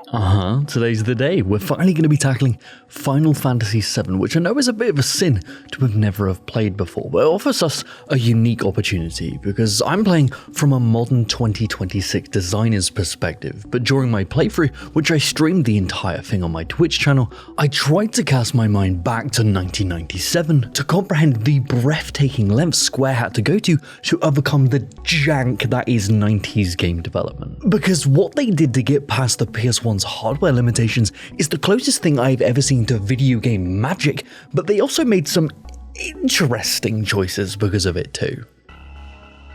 Today's the day. We're finally going to be tackling Final Fantasy VII, which I know is a bit of a sin to have never played before, but it offers us a unique opportunity because I'm playing from a modern 2026 designer's perspective. But during my playthrough, which I streamed the entire thing on my Twitch channel, I tried to cast my mind back to 1997 to comprehend the breathtaking lengths Square had to go to overcome the jank that is 90s game development. Because what they did to get past the PS1's hardware limitations is the closest thing I've ever seen to video game magic, but they also made some interesting choices because of it too.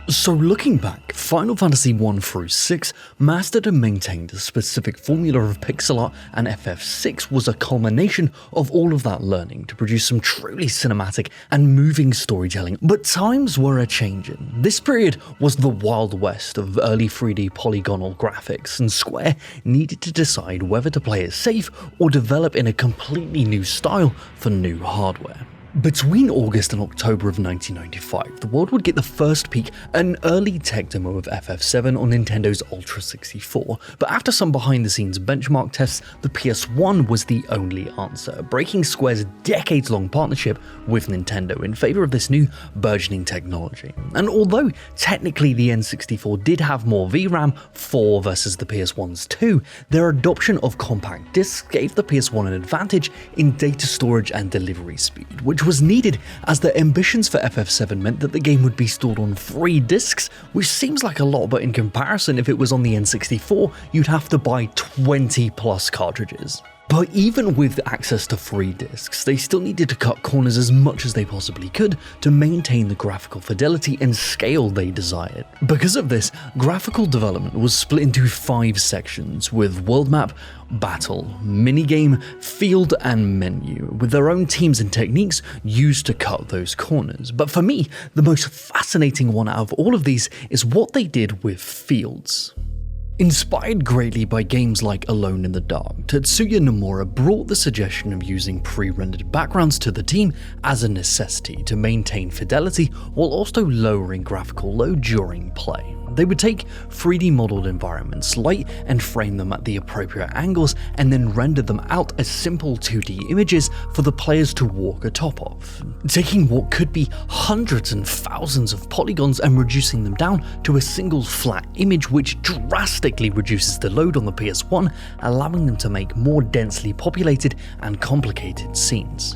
So looking back, Final Fantasy 1 through 6 mastered and maintained a specific formula of pixel art, and FF6 was a culmination of all of that learning to produce some truly cinematic and moving storytelling. But times were a-changin'. This period was the Wild West of early 3D polygonal graphics, and Square needed to decide whether to play it safe or develop in a completely new style for new hardware. Between August and October of 1995, the world would get the first peek at an early tech demo of FF7 on Nintendo's Ultra 64, but after some behind-the-scenes benchmark tests, the PS1 was the only answer, breaking Square's decades-long partnership with Nintendo in favour of this new burgeoning technology. And although technically the N64 did have more VRAM, 4 versus the PS1's 2, their adoption of compact discs gave the PS1 an advantage in data storage and delivery speed, which was needed as their ambitions for FF7 meant that the game would be stored on 3 discs, which seems like a lot, but in comparison, if it was on the N64, you'd have to buy 20 plus cartridges. But even with access to 3 discs, they still needed to cut corners as much as they possibly could to maintain the graphical fidelity and scale they desired. Because of this, graphical development was split into 5 sections, with world map, battle, minigame, field, and menu, with their own teams and techniques used to cut those corners. But for me, the most fascinating one out of all of these is what they did with fields. Inspired greatly by games like Alone in the Dark, Tetsuya Nomura brought the suggestion of using pre-rendered backgrounds to the team as a necessity to maintain fidelity while also lowering graphical load during play. They would take 3D modeled environments, light and frame them at the appropriate angles, and then render them out as simple 2D images for the players to walk atop of, taking what could be hundreds and thousands of polygons and reducing them down to a single flat image, which drastically reduces the load on the PS1, allowing them to make more densely populated and complicated scenes.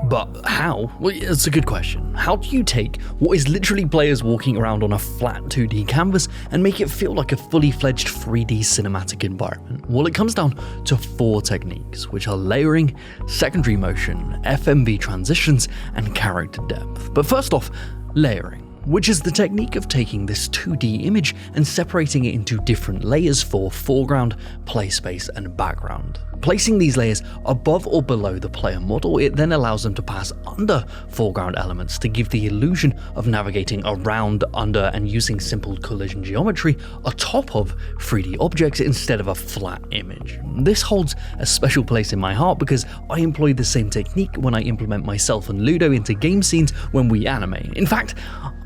But how? Well, it's a good question. How do you take what is literally players walking around on a flat 2D canvas and make it feel like a fully fledged 3D cinematic environment? Well, it comes down to 4 techniques, which are layering, secondary motion, FMV transitions, and character depth. But first off, layering, which is the technique of taking this 2D image and separating it into different layers for foreground, play space, and background. Placing these layers above or below the player model, it then allows them to pass under foreground elements to give the illusion of navigating around, under, and using simple collision geometry atop of 3D objects instead of a flat image. This holds a special place in my heart because I employ the same technique when I implement myself and Ludo into game scenes when we animate. In fact,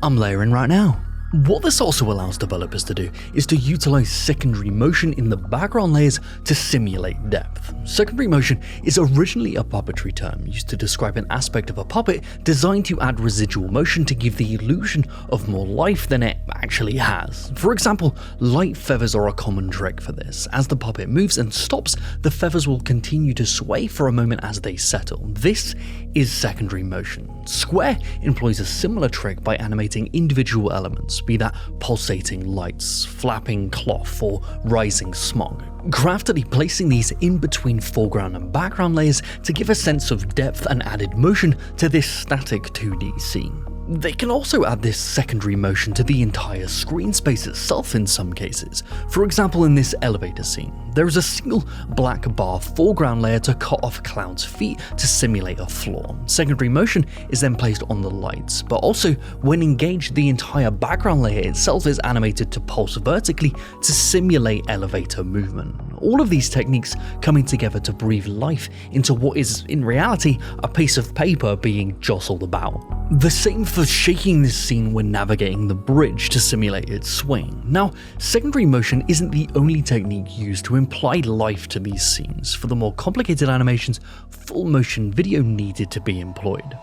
I'm layering right now. What this also allows developers to do is to utilize secondary motion in the background layers to simulate depth. Secondary motion is originally a puppetry term used to describe an aspect of a puppet designed to add residual motion to give the illusion of more life than it actually has. For example, light feathers are a common trick for this. As the puppet moves and stops, the feathers will continue to sway for a moment as they settle. This is secondary motion. Square employs a similar trick by animating individual elements, be that pulsating lights, flapping cloth, or rising smog, craftily placing these in between foreground and background layers to give a sense of depth and added motion to this static 2D scene. They can also add this secondary motion to the entire screen space itself in some cases. For example, in this elevator scene, there is a single black bar foreground layer to cut off Cloud's feet to simulate a floor. Secondary motion is then placed on the lights, but also when engaged, the entire background layer itself is animated to pulse vertically to simulate elevator movement. all of these techniques coming together to breathe life into what is, in reality, a piece of paper being jostled about. The same for shaking this scene when navigating the bridge to simulate its swing. Now, secondary motion isn't the only technique used to imply life to these scenes. For the more complicated animations, full motion video needed to be employed.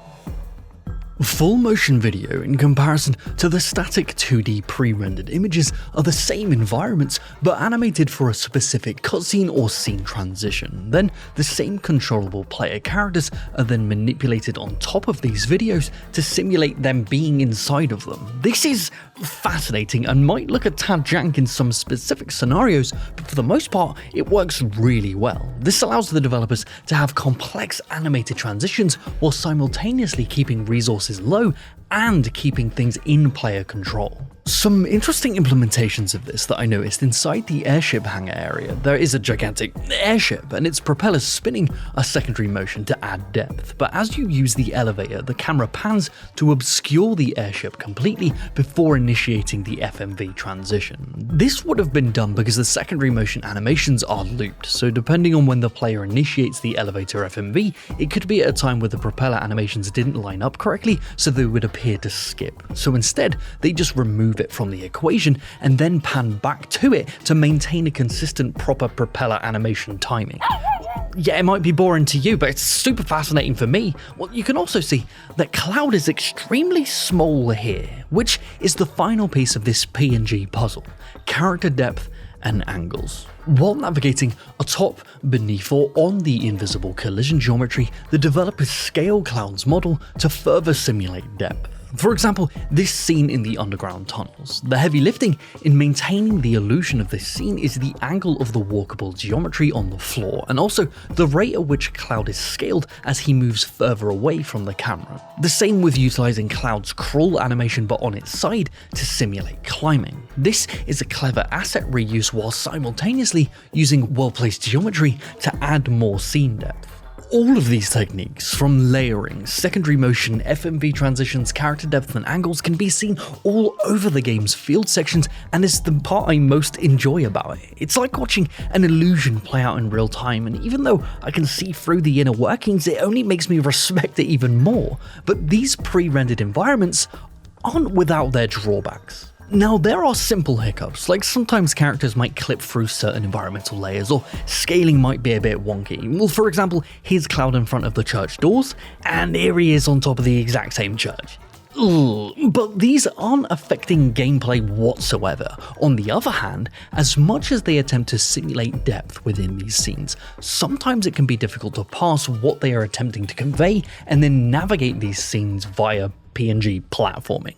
Full motion video, in comparison to the static 2D pre-rendered images, are the same environments but animated for a specific cutscene or scene transition. Then the same controllable player characters are then manipulated on top of these videos to simulate them being inside of them. This is fascinating and might look a tad jank in some specific scenarios, but for the most part it works really well. This allows the developers to have complex animated transitions while simultaneously keeping resources low and keeping things in player control. Some interesting implementations of this that I noticed: inside the airship hangar area, there is a gigantic airship and its propellers spinning a secondary motion to add depth, but as you use the elevator, the camera pans to obscure the airship completely before initiating the FMV transition. This would have been done because the secondary motion animations are looped, so depending on when the player initiates the elevator FMV, it could be at a time where the propeller animations didn't line up correctly, so they would appear to skip. So instead, they just remove it from the equation and then pan back to it to maintain a consistent proper propeller animation timing. Yeah, it might be boring to you, but it's super fascinating for me. Well, you can also see that Cloud is extremely small here, which is the final piece of this PNG puzzle: character depth and angles. While navigating atop, beneath, or on the invisible collision geometry, the developers scale Cloud's model to further simulate depth. For example, this scene in the underground tunnels. The heavy lifting in maintaining the illusion of this scene is the angle of the walkable geometry on the floor, and also the rate at which Cloud is scaled as he moves further away from the camera. The same with utilizing Cloud's crawl animation but on its side to simulate climbing. This is a clever asset reuse while simultaneously using well-placed geometry to add more scene depth. All of these techniques, from layering, secondary motion, FMV transitions, character depth and angles, can be seen all over the game's field sections, and is the part I most enjoy about it. It's like watching an illusion play out in real time, and even though I can see through the inner workings, it only makes me respect it even more. But these pre-rendered environments aren't without their drawbacks. Now, there are simple hiccups, like sometimes characters might clip through certain environmental layers, or scaling might be a bit wonky. Well, for example, here's Cloud in front of the church doors, and here he is on top of the exact same church. But these aren't affecting gameplay whatsoever. On the other hand, as much as they attempt to simulate depth within these scenes, sometimes it can be difficult to parse what they are attempting to convey and then navigate these scenes via PNG platforming.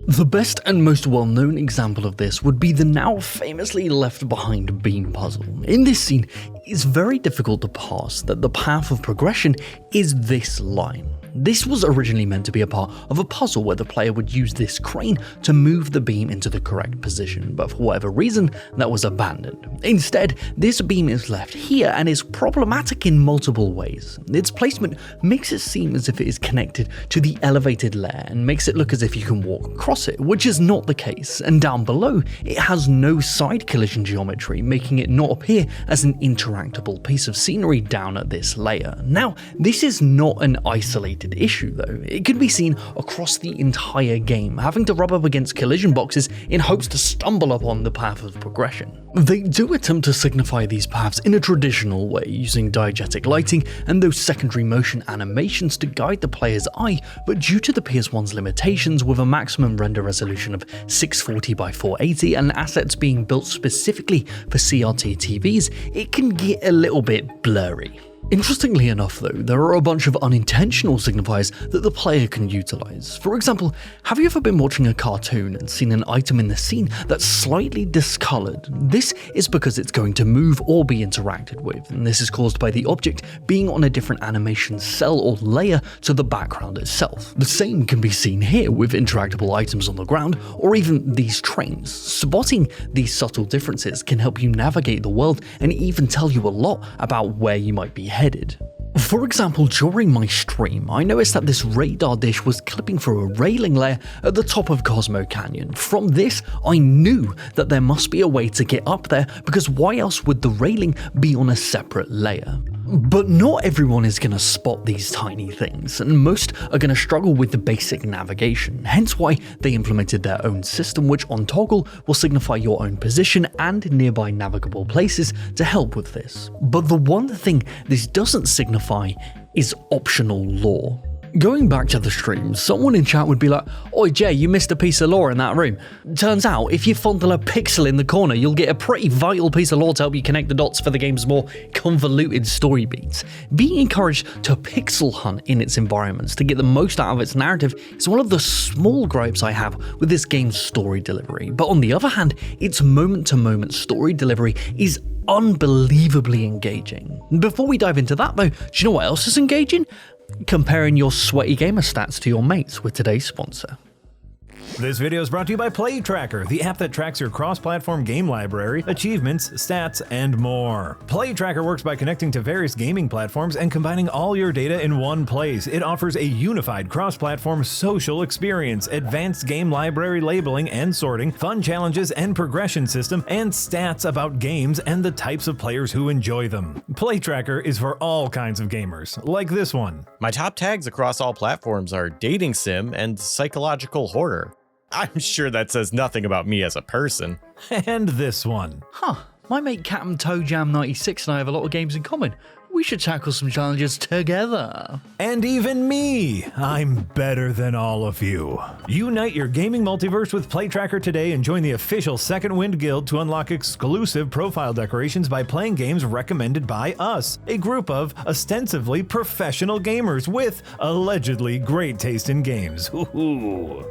The best and most well-known example of this would be the now famously left behind beam puzzle. In this scene, it's very difficult to parse that the path of progression is this line. This was originally meant to be a part of a puzzle where the player would use this crane to move the beam into the correct position, but for whatever reason, that was abandoned. Instead, this beam is left here and is problematic in multiple ways. Its placement makes it seem as if it is connected to the elevated layer and makes it look as if you can walk across it, which is not the case, and down below, it has no side collision geometry, making it not appear as an interactable piece of scenery down at this layer. Now, this is not an isolated issue though. It can be seen across the entire game, having to rub up against collision boxes in hopes to stumble upon the path of progression. They do attempt to signify these paths in a traditional way, using diegetic lighting and those secondary motion animations to guide the player's eye, but due to the PS1's limitations, with a maximum render resolution of 640 by 480 and assets being built specifically for CRT TVs, it can get a little bit blurry. Interestingly enough though, there are a bunch of unintentional signifiers that the player can utilize. For example, have you ever been watching a cartoon and seen an item in the scene that's slightly discolored? This is because it's going to move or be interacted with, and this is caused by the object being on a different animation cell or layer to the background itself. The same can be seen here with interactable items on the ground, or even these trains. Spotting these subtle differences can help you navigate the world and even tell you a lot about where you might be headed. For example, during my stream, I noticed that this radar dish was clipping through a railing layer at the top of Cosmo Canyon. From this, I knew that there must be a way to get up there, because why else would the railing be on a separate layer? But not everyone is going to spot these tiny things, and most are going to struggle with the basic navigation, hence why they implemented their own system which on toggle will signify your own position and nearby navigable places to help with this. But the one thing this doesn't signify is optional lore. Going back to the stream, someone in chat would be like, "Oi Jay, you missed a piece of lore in that room." Turns out, if you fondle a pixel in the corner, you'll get a pretty vital piece of lore to help you connect the dots for the game's more convoluted story beats. Being encouraged to pixel hunt in its environments to get the most out of its narrative is one of the small gripes I have with this game's story delivery. But on the other hand, its moment-to-moment story delivery is unbelievably engaging. Before we dive into that though, do you know what else is engaging? Comparing your sweaty gamer stats to your mates with today's sponsor. This video is brought to you by PlayTracker, the app that tracks your cross-platform game library, achievements, stats, and more. PlayTracker works by connecting to various gaming platforms and combining all your data in one place. It offers a unified cross-platform social experience, advanced game library labeling and sorting, fun challenges and progression system, and stats about games and the types of players who enjoy them. PlayTracker is for all kinds of gamers, like this one. My top tags across all platforms are dating sim and psychological horror. I'm sure that says nothing about me as a person. And this one. My mate Captain ToeJam96 and I have a lot of games in common. We should tackle some challenges together. And even me! I'm better than all of you. Unite your gaming multiverse with PlayTracker today and join the official Second Wind Guild to unlock exclusive profile decorations by playing games recommended by us, a group of ostensibly professional gamers with allegedly great taste in games. Ooh.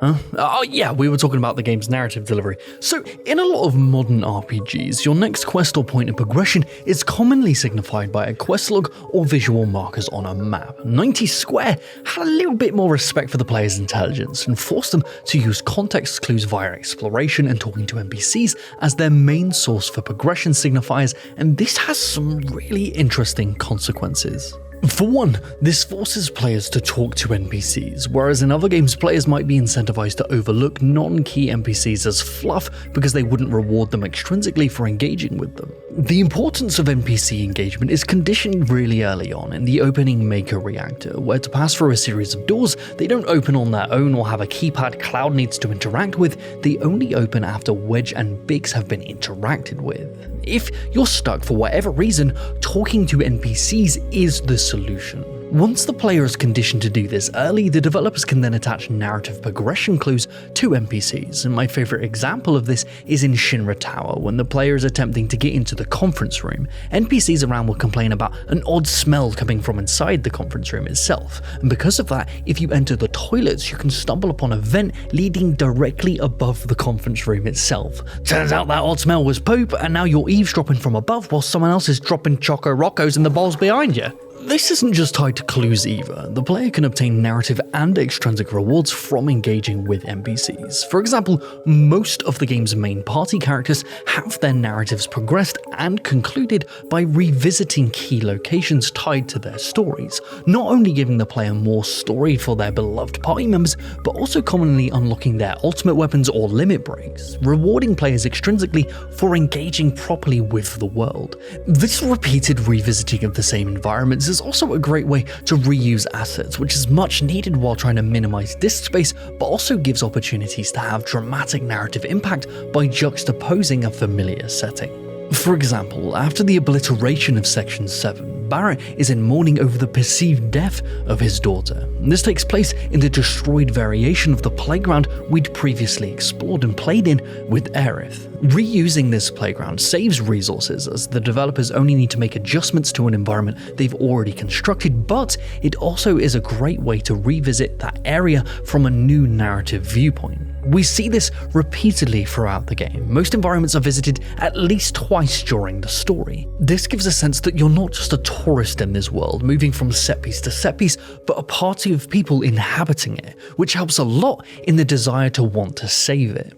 Oh yeah, we were talking about the game's narrative delivery. So, in a lot of modern RPGs, your next quest or point of progression is commonly signified by a quest log or visual markers on a map. 90 Square had a little bit more respect for the player's intelligence and forced them to use context clues via exploration and talking to NPCs as their main source for progression signifiers, and this has some really interesting consequences. For one, this forces players to talk to NPCs, whereas in other games players might be incentivized to overlook non-key NPCs as fluff because they wouldn't reward them extrinsically for engaging with them. The importance of NPC engagement is conditioned really early on in the opening Maker reactor, where to pass through a series of doors, they don't open on their own or have a keypad Cloud needs to interact with, they only open after Wedge and Biggs have been interacted with. If you're stuck for whatever reason, talking to NPCs is the solution. Once the player is conditioned to do this early, the developers can then attach narrative progression clues to NPCs, and my favorite example of this is in Shinra Tower, when the player is attempting to get into the conference room. NPCs around will complain about an odd smell coming from inside the conference room itself, and because of that, if you enter the toilets, you can stumble upon a vent leading directly above the conference room itself. Turns out that odd smell was poop, and now you're eavesdropping from above while someone else is dropping Choco Roccos in the bowls behind you. This isn't just tied to clues either. The player can obtain narrative and extrinsic rewards from engaging with NPCs. For example, most of the game's main party characters have their narratives progressed and concluded by revisiting key locations tied to their stories, not only giving the player more story for their beloved party members, but also commonly unlocking their ultimate weapons or limit breaks, rewarding players extrinsically for engaging properly with the world. This repeated revisiting of the same environments is also a great way to reuse assets, which is much needed while trying to minimize disk space, but also gives opportunities to have dramatic narrative impact by juxtaposing a familiar setting. For example, after the obliteration of Section 7, Barrett is in mourning over the perceived death of his daughter. This takes place in the destroyed variation of the playground we'd previously explored and played in with Aerith. Reusing this playground saves resources, as the developers only need to make adjustments to an environment they've already constructed, but it also is a great way to revisit that area from a new narrative viewpoint. We see this repeatedly throughout the game. Most environments are visited at least twice during the story. This gives a sense that you're not just a tourist in this world, moving from set piece to set piece, but a party of people inhabiting it, which helps a lot in the desire to want to save it.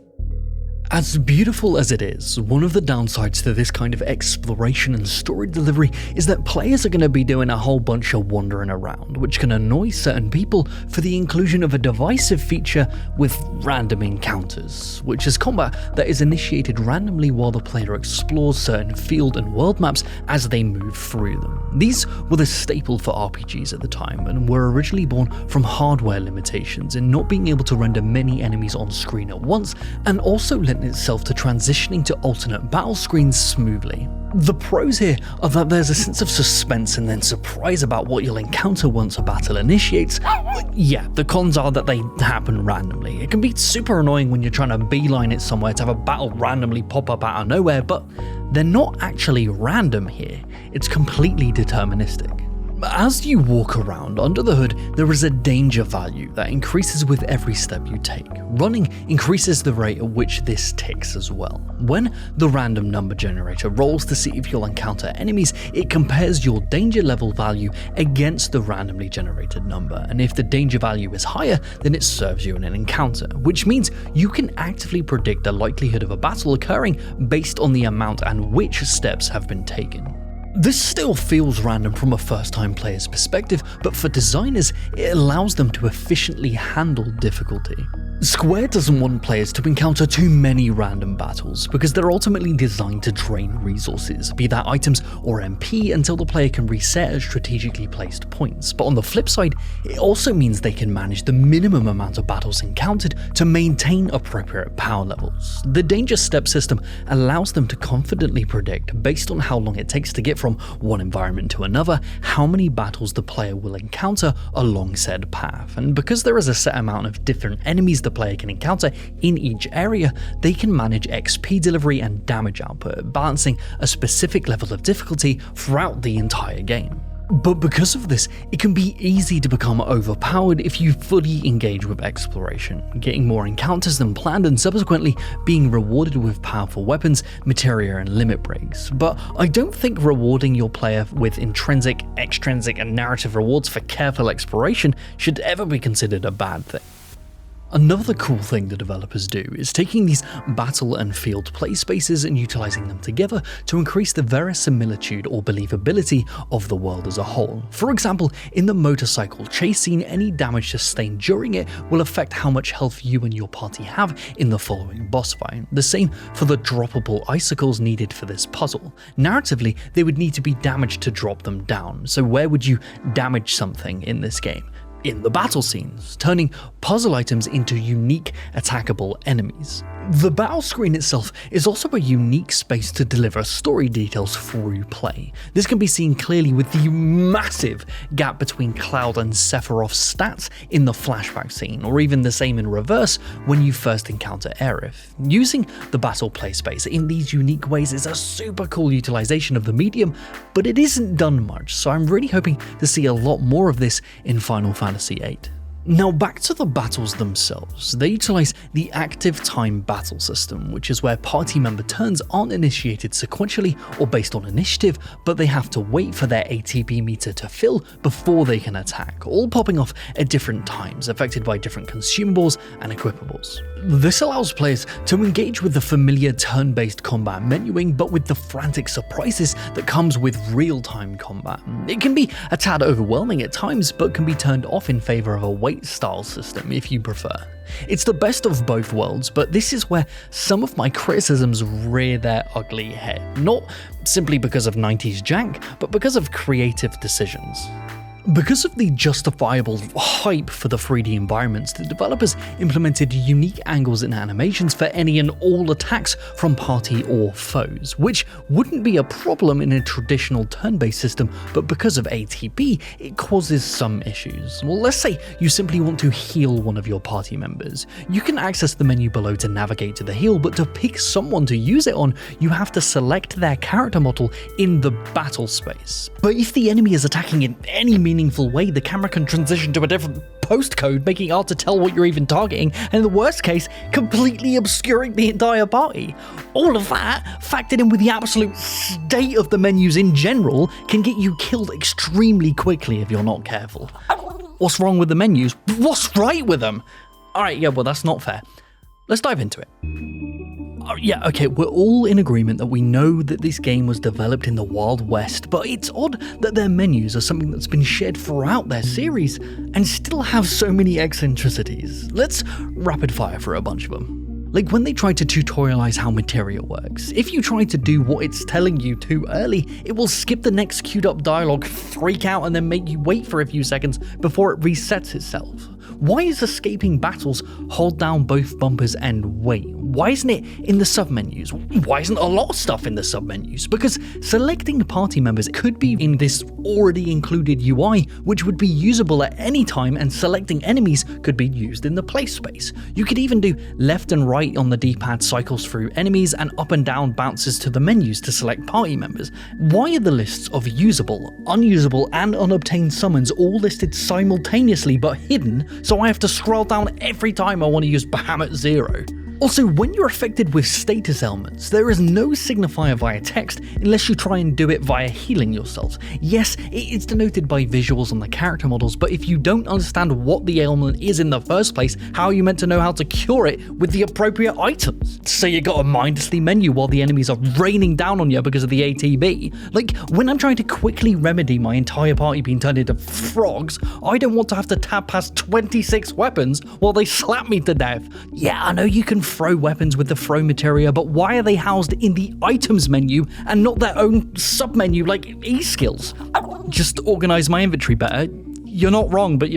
As beautiful as it is, one of the downsides to this kind of exploration and story delivery is that players are going to be doing a whole bunch of wandering around, which can annoy certain people for the inclusion of a divisive feature with random encounters, which is combat that is initiated randomly while the player explores certain field and world maps as they move through them. These were the staple for RPGs at the time and were originally born from hardware limitations in not being able to render many enemies on screen at once, and also lent itself to transitioning to alternate battle screens smoothly. The pros here are that there's a sense of suspense and then surprise about what you'll encounter once a battle initiates. Yeah, the cons are that they happen randomly. It can be super annoying when you're trying to beeline it somewhere to have a battle randomly pop up out of nowhere, but they're not actually random here. It's completely deterministic. As you walk around under the hood, there is a danger value that increases with every step you take. Running increases the rate at which this ticks as well. When the random number generator rolls to see if you'll encounter enemies, it compares your danger level value against the randomly generated number, and if the danger value is higher, then it serves you in an encounter, which means you can actively predict the likelihood of a battle occurring based on the amount and which steps have been taken. This still feels random from a first-time player's perspective, but for designers, it allows them to efficiently handle difficulty. Square doesn't want players to encounter too many random battles, because they're ultimately designed to drain resources, be that items or MP, until the player can reset at strategically placed points. But on the flip side, it also means they can manage the minimum amount of battles encountered to maintain appropriate power levels. The danger step system allows them to confidently predict, based on how long it takes to get from one environment to another, how many battles the player will encounter along said path. And because there is a set amount of different enemies the player can encounter in each area, they can manage XP delivery and damage output, balancing a specific level of difficulty throughout the entire game. But because of this, it can be easy to become overpowered if you fully engage with exploration, getting more encounters than planned and subsequently being rewarded with powerful weapons, materia and limit breaks. But I don't think rewarding your player with intrinsic, extrinsic and narrative rewards for careful exploration should ever be considered a bad thing. Another cool thing the developers do is taking these battle and field play spaces and utilizing them together to increase the verisimilitude or believability of the world as a whole. For example, in the motorcycle chase scene, any damage sustained during it will affect how much health you and your party have in the following boss fight. The same for the droppable icicles needed for this puzzle. Narratively, they would need to be damaged to drop them down, so where would you damage something in this game? In the battle scenes, turning puzzle items into unique attackable enemies. The battle screen itself is also a unique space to deliver story details through play. This can be seen clearly with the massive gap between Cloud and Sephiroth's stats in the flashback scene, or even the same in reverse when you first encounter Aerith. Using the battle play space in these unique ways is a super cool utilization of the medium, but it isn't done much, so I'm really hoping to see a lot more of this in Final Fantasy VIII. Now back to the battles themselves. They utilize the active time battle system, which is where party member turns aren't initiated sequentially or based on initiative, but they have to wait for their ATB meter to fill before they can attack, all popping off at different times, affected by different consumables and equipables. This allows players to engage with the familiar turn-based combat menuing, but with the frantic surprises that comes with real-time combat. It can be a tad overwhelming at times, but can be turned off in favor of a wait style system if you prefer. It's the best of both worlds, but this is where some of my criticisms rear their ugly head. Not simply because of 90s jank, but because of creative decisions. Because of the justifiable hype for the 3D environments, the developers implemented unique angles and animations for any and all attacks from party or foes, which wouldn't be a problem in a traditional turn-based system, but because of ATB, it causes some issues. Well, let's say you simply want to heal one of your party members. You can access the menu below to navigate to the heal, but to pick someone to use it on, you have to select their character model in the battle space. But if the enemy is attacking in any meaningful way, the camera can transition to a different postcode, making it hard to tell what you're even targeting, and in the worst case, completely obscuring the entire party. All of that, factored in with the absolute state of the menus in general, can get you killed extremely quickly if you're not careful. What's wrong with the menus? What's right with them? Alright, yeah, well that's not fair. Let's dive into it. Yeah, okay, we're all in agreement that we know that this game was developed in the Wild West, but it's odd that their menus are something that's been shared throughout their series and still have so many eccentricities. Let's rapid fire for a bunch of them. Like when they try to tutorialize how materia works, if you try to do what it's telling you too early, it will skip the next queued up dialogue, freak out, and then make you wait for a few seconds before it resets itself. Why is escaping battles hold down both bumpers and wait? Why isn't it in the submenus? Why isn't a lot of stuff in the submenus? Because selecting party members could be in this already included UI, which would be usable at any time, and selecting enemies could be used in the play space. You could even do left and right on the D-pad cycles through enemies and up and down bounces to the menus to select party members. Why are the lists of usable, unusable, and unobtained summons all listed simultaneously but hidden, so I have to scroll down every time I want to use Bahamut Zero? Also, when you're affected with status ailments, there is no signifier via text unless you try and do it via healing yourself. Yes, it is denoted by visuals on the character models, but if you don't understand what the ailment is in the first place, how are you meant to know how to cure it with the appropriate items? So you got a mindlessly menu while the enemies are raining down on you because of the ATB. Like, when I'm trying to quickly remedy my entire party being turned into frogs, I don't want to have to tab past 26 weapons while they slap me to death. Yeah, I know you can throw weapons with the throw materia, but why are they housed in the items menu and not their own sub-menu like e-skills? Just organize my inventory better. You're not wrong, but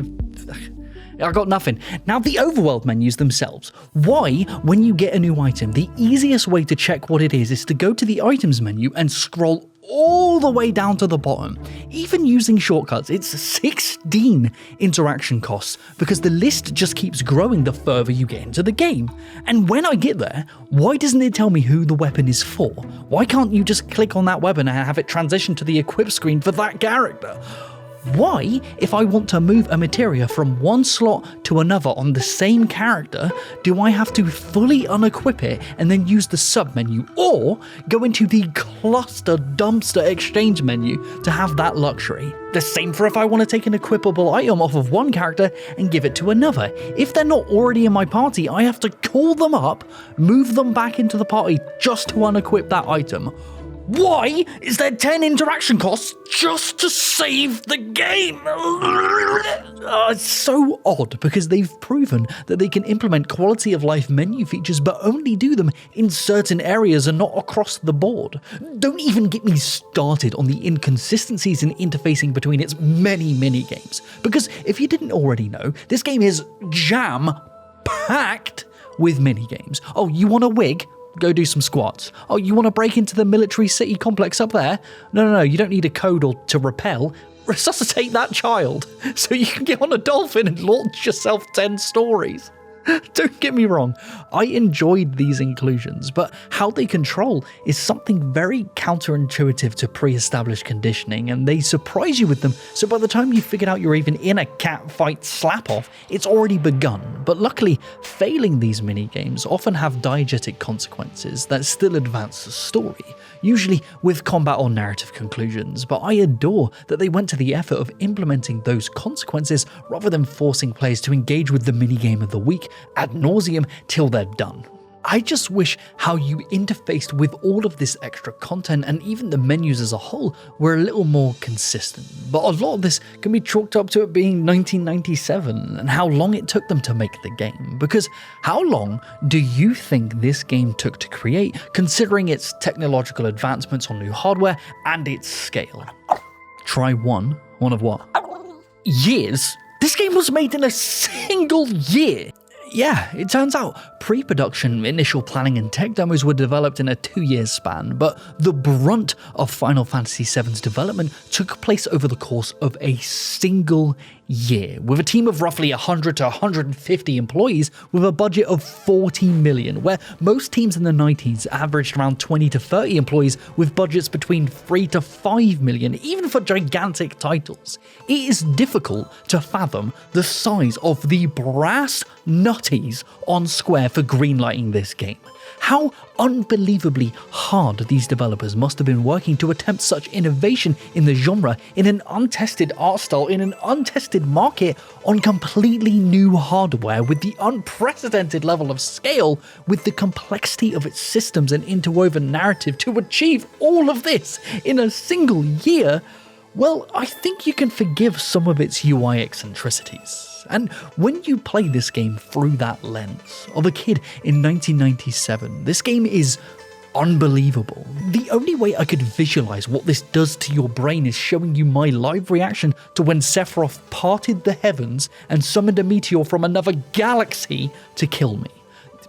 I got nothing. Now, the overworld menus themselves. Why, when you get a new item, the easiest way to check what it is to go to the items menu and scroll all the way down to the bottom. Even using shortcuts, it's 16 interaction costs because the list just keeps growing the further you get into the game. And when I get there, why doesn't it tell me who the weapon is for? Why can't you just click on that weapon and have it transition to the equip screen for that character? Why, if I want to move a materia from one slot to another on the same character, do I have to fully unequip it and then use the sub-menu, or go into the cluster dumpster exchange menu to have that luxury? The same for if I want to take an equipable item off of one character and give it to another. If they're not already in my party, I have to call them up, move them back into the party just to unequip that item. Why is there 10 interaction costs just to save the game? It's so odd because they've proven that they can implement quality of life menu features but only do them in certain areas and not across the board. Don't even get me started on the inconsistencies in interfacing between its many mini-games, because if you didn't already know, this game is jam-packed with mini-games. Oh, you want a wig? Go do some squats. Oh, you want to break into the military city complex up there? No, you don't need a code or to repel. Resuscitate that child so you can get on a dolphin and launch yourself 10 stories. Don't get me wrong, I enjoyed these inclusions, but how they control is something very counterintuitive to pre-established conditioning, and they surprise you with them, so by the time you figured out you're even in a cat fight slap-off, it's already begun. But luckily, failing these mini-games often have diegetic consequences that still advance the story, usually with combat or narrative conclusions, but I adore that they went to the effort of implementing those consequences rather than forcing players to engage with the minigame of the week ad nauseum till they're done. I just wish how you interfaced with all of this extra content and even the menus as a whole were a little more consistent. But a lot of this can be chalked up to it being 1997 and how long it took them to make the game. Because how long do you think this game took to create, considering its technological advancements on new hardware and its scale? Try one of what? Years? This game was made in a single year! Yeah, it turns out pre-production, initial planning and tech demos were developed in a 2-year span, but the brunt of Final Fantasy VII's development took place over the course of a single year, with a team of roughly 100 to 150 employees with a budget of 40 million, where most teams in the 90s averaged around 20 to 30 employees with budgets between 3 to 5 million, even for gigantic titles. It is difficult to fathom the size of the brass nutties on Square for greenlighting this game. How unbelievably hard these developers must have been working to attempt such innovation in the genre, in an untested art style, in an untested market, on completely new hardware, with the unprecedented level of scale, with the complexity of its systems and interwoven narrative to achieve all of this in a single year. Well, I think you can forgive some of its UI eccentricities. And when you play this game through that lens of a kid in 1997, this game is unbelievable. The only way I could visualize what this does to your brain is showing you my live reaction to when Sephiroth parted the heavens and summoned a meteor from another galaxy to kill me.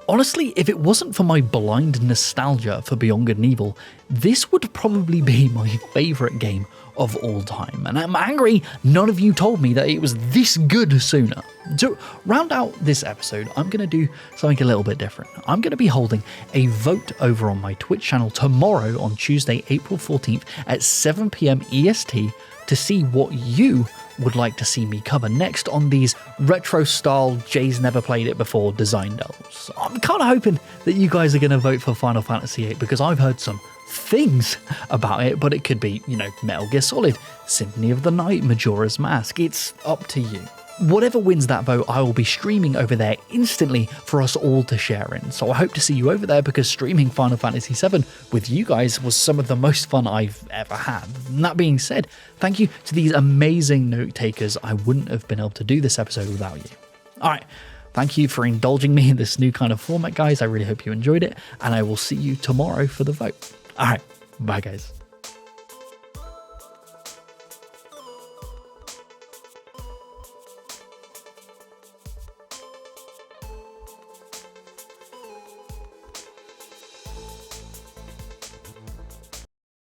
Honestly, if it wasn't for my blind nostalgia for Beyond Good and Evil, this would probably be my favourite game of all time. And I'm angry none of you told me that it was this good sooner. To round out this episode, I'm going to do something a little bit different. I'm going to be holding a vote over on my Twitch channel tomorrow on Tuesday, April 14th at 7 PM EST to see what you would like to see me cover next on these retro style Jay's never played it before design delves. I'm kind of hoping that you guys are going to vote for Final Fantasy VIII because I've heard some things about it, but it could be, Metal Gear Solid, Symphony of the Night, Majora's Mask. It's up to you. Whatever wins that vote, I will be streaming over there instantly for us all to share in. So I hope to see you over there because streaming Final Fantasy VII with you guys was some of the most fun I've ever had. And that being said, thank you to these amazing note takers. I wouldn't have been able to do this episode without you. All right. Thank you for indulging me in this new kind of format, guys. I really hope you enjoyed it, and I will see you tomorrow for the vote. All right. Bye, guys.